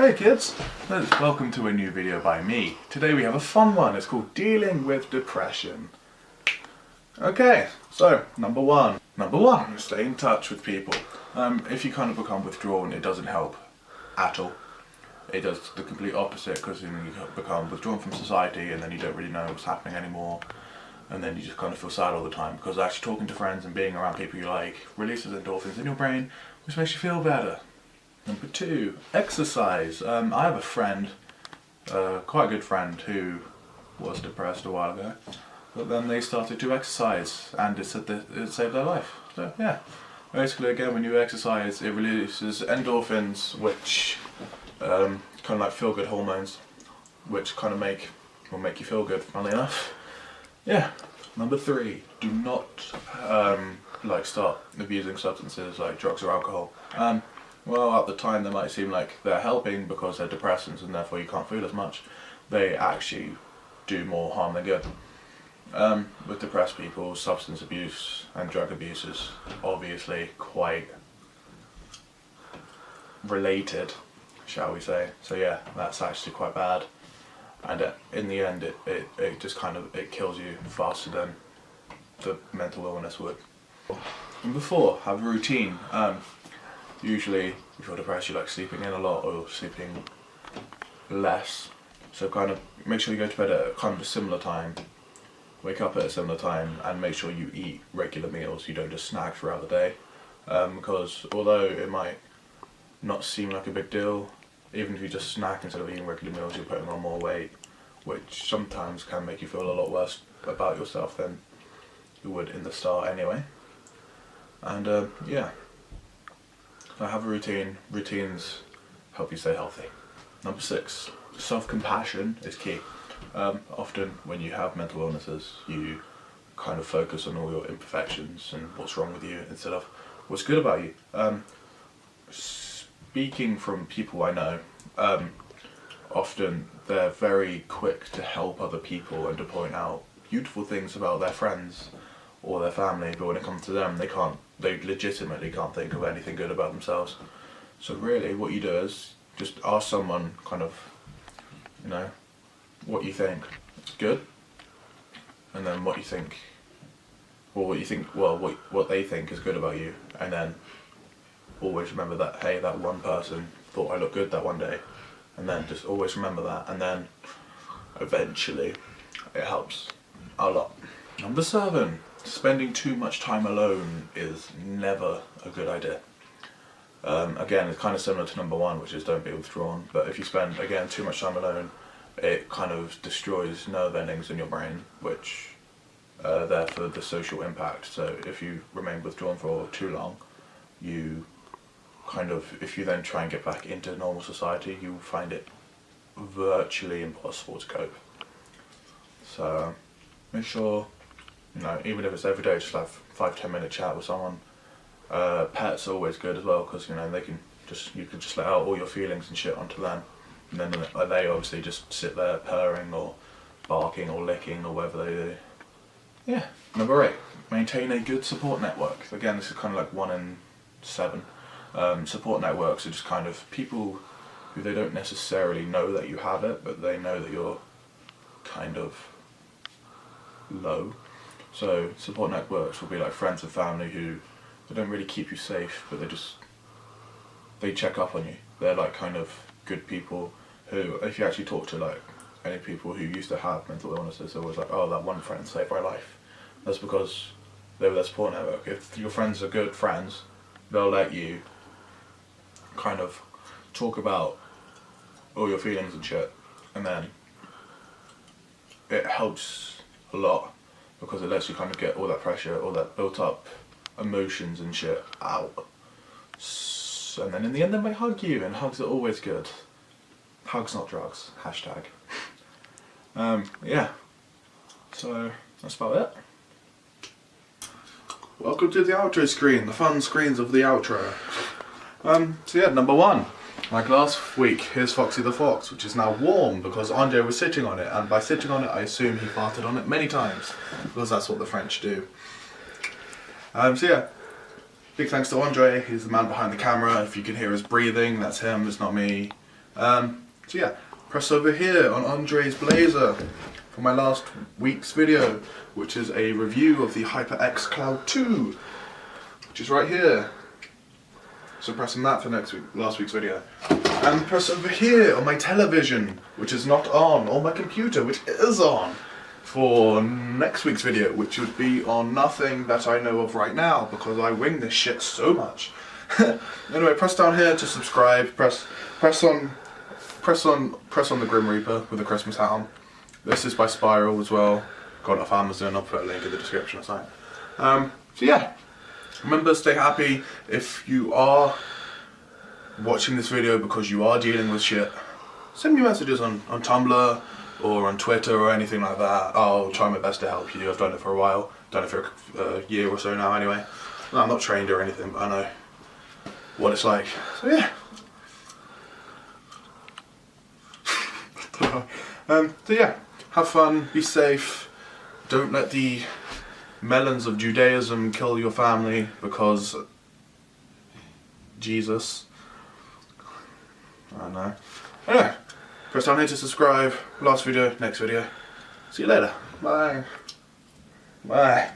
Hey kids, welcome to a new video by me. Today we have a fun one. It's called Dealing with Depression. Okay, so number one, stay in touch with people. If you kind of become withdrawn, it doesn't help at all. It does the complete opposite, because you become withdrawn from society and then you don't really know what's happening anymore, and then you just kind of feel sad all the time, because actually talking to friends and being around people you like releases endorphins in your brain, which makes you feel better. Number two, exercise. I have a friend, quite a good friend, who was depressed a while ago, but then they started to exercise and it said that it saved their life. So yeah, basically again, when you exercise, it releases endorphins, which kind of like feel good hormones, which kind of will make you feel good, funnily enough. Yeah. Number three, do not start abusing substances like drugs or alcohol. Well, at the time they might seem like they're helping because they're depressants and therefore you can't feel as much. They actually do more harm than good. With depressed people, substance abuse and drug abuse is obviously quite related, shall we say. So yeah, that's actually quite bad. And in the end, it just it kills you faster than the mental illness would. Number four, have a routine. Usually, if you're depressed, you like sleeping in a lot or sleeping less. So kind of make sure you go to bed at kind of a similar time, wake up at a similar time, and make sure you eat regular meals. You don't just snack throughout the day. Because although it might not seem like a big deal, even if you just snack instead of eating regular meals, you're putting on more weight, which sometimes can make you feel a lot worse about yourself than you would in the start anyway. And yeah. So have a routine. Routines help you stay healthy. Number six, self-compassion is key. Often when you have mental illnesses, you kind of focus on all your imperfections and what's wrong with you instead of what's good about you. Speaking from people I know, often they're very quick to help other people and to point out beautiful things about their friends or their family, but when it comes to them, they legitimately can't think of anything good about themselves. So really what you do is just ask someone kind of, what you think is good, and then what they think is good about you, and then always remember that, hey, that one person thought I looked good that one day, and then just always remember that, and then eventually it helps a lot. Number seven, spending too much time alone is never a good idea. Again, it's kind of similar to number one, which is don't be withdrawn, but if you spend, again, too much time alone, it kind of destroys nerve endings in your brain, which are there for the social impact. So if you remain withdrawn for too long, if you then try and get back into normal society, you find it virtually impossible to cope. So make sure, even if it's every day, just have 5-10 minute chat with someone. Pets are always good as well, because you can just let out all your feelings and shit onto them, and then they obviously just sit there purring or barking or licking or whatever they do. Yeah. Number eight, maintain a good support network. Again, this is kind of like 1 in 7. Support networks are just kind of people who they don't necessarily know that you have it, but they know that you're kind of low. So support networks will be like friends and family who they don't really keep you safe, but they check up on you. They're like kind of good people who, if you actually talk to like any people who used to have mental illnesses, they're always like, oh, that one friend saved my life. That's because they were their support network. If your friends are good friends, they'll let you kind of talk about all your feelings and shit, and then it helps a lot because it lets you kind of get all that pressure, all that built up emotions and shit out. And then in the end they might hug you, and hugs are always good. Hugs not drugs, hashtag. Yeah, so that's about it. Welcome to the outro screen, the fun screens of the outro. So yeah, number one, like last week, here's Foxy the Fox, which is now warm because Andre was sitting on it, and by sitting on it I assume he farted on it many times, because that's what the French do. So yeah, big thanks to Andre, he's the man behind the camera. If you can hear us breathing, that's him, it's not me. So yeah, press over here on Andre's blazer for my last week's video, which is a review of the HyperX Cloud 2, which is right here. So pressing that for last week's video. And press over here on my television, which is not on, or my computer, which is on, for next week's video, which would be on nothing that I know of right now, because I wing this shit so much. Anyway, press down here to subscribe. Press on the Grim Reaper with the Christmas hat on. This is by Spiral as well. Got it off Amazon. I'll put a link in the description or something. So yeah, remember, stay happy. If you are watching this video because you are dealing with shit, send me messages on Tumblr or on Twitter or anything like that. I'll try my best to help you. I've done it for a while. Done it for a year or so now anyway. No, I'm not trained or anything, but I know what it's like. So yeah. So yeah, have fun, be safe, don't let the melons of Judaism kill your family because Jesus. I don't know. Anyway, press down here to subscribe. Last video, next video. See you later. Bye. Bye.